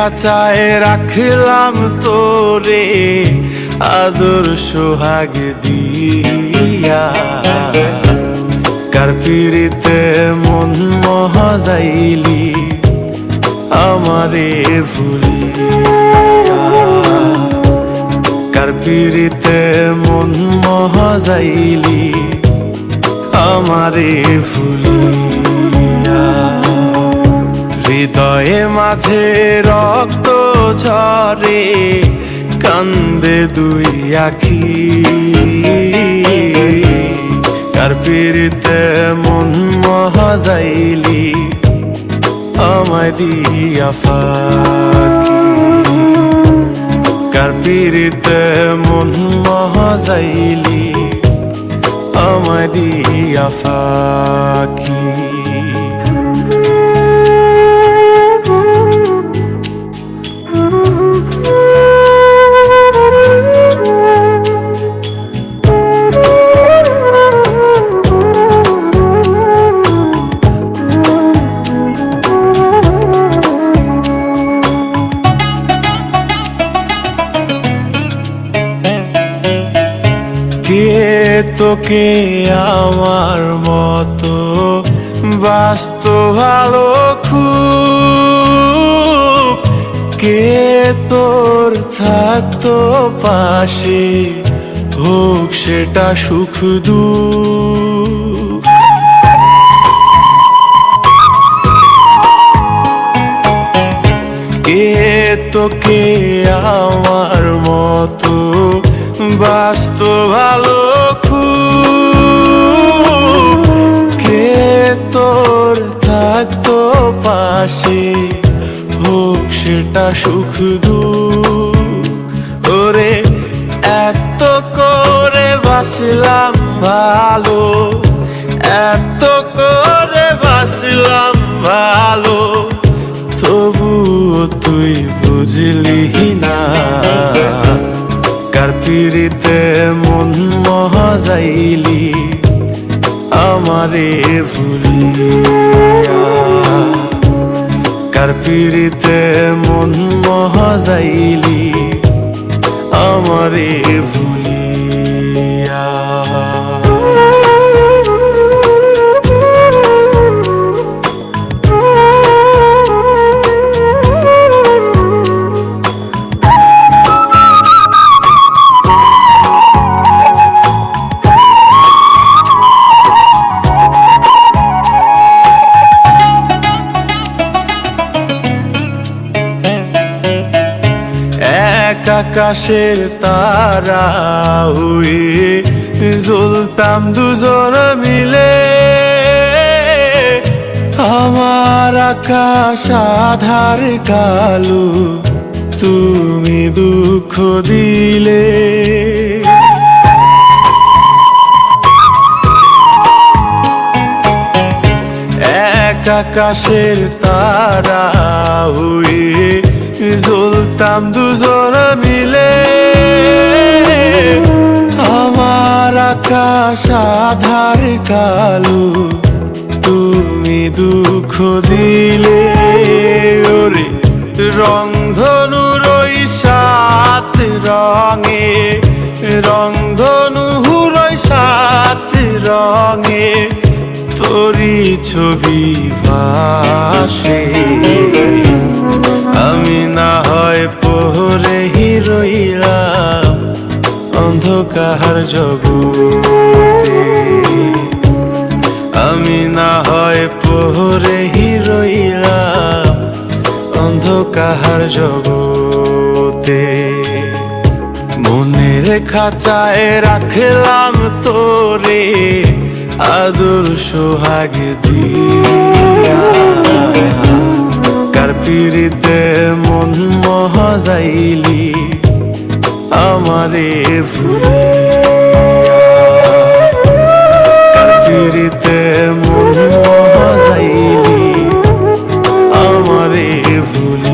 খাঁচায় রাখলাম তোরে আদর সোহাগ দিয়া, কার পিরিতে মন মহাজাইলি আমারে ভুলিয়া, কার পিরিতে মন মহাজাইলি আমারে ভুলিয়া। হৃদয়ে মাঝে রক্ত ঝরে কান্দে দুই আখি, কার পিরিতে মন মহাজাইলি আমায় দিয়া ফাঁকি, কার পিরিতে মন মহাজাইলি আমায় দিয়া ফাঁকি। কে তোকে আমার মতো বাসতো ভালো খুব, কে তোর থাকতো পাশে হোক সেটা সুখ দুঃখ। কে তোকে আমার মতো বাসতো ভালো খুব, কে তোর থাকতো পাশে হোক সেটা সুখ দুঃখ। ওরে এত করে বাসলাম ভালো, এত করে বাসলাম ভালো, তবুও তুই বুঝলি না, কার পিরিতে মন মহাজাইলি আমারে ভুলিয়া, কার পিরিতে মন মহাজাইলি আমারে ভুলিয়া। আকাশের তারা হয়ে জ্বলতাম দুজন মিলে, আমার আকাশ আধার কালো তুমি দুঃখ দিলে। এক আকাশের তারা হয়ে জ্বলতাম দুজন মিলে, আমার আকাশ আধার কালো তুমি দুঃখ দিলে। ওরে রংধনুর ওই সাত রঙে, রংধনুর ওই সাত রঙে তোরি ছবি ভাসে, আমি না হয় পহরে রইলাম অন্ধকার জগতে, আমি না হয় পহরে রইলাম অন্ধকার জগতে। মনের খাঁচায় রাখলাম তোরে আদর সোহাগ দিয়া, কার পিরিতে মন মহাজাইলি আমারে ভুলিয়া, কার পিরিতে মন মহাজাইলি আমারে ভুলিয়া।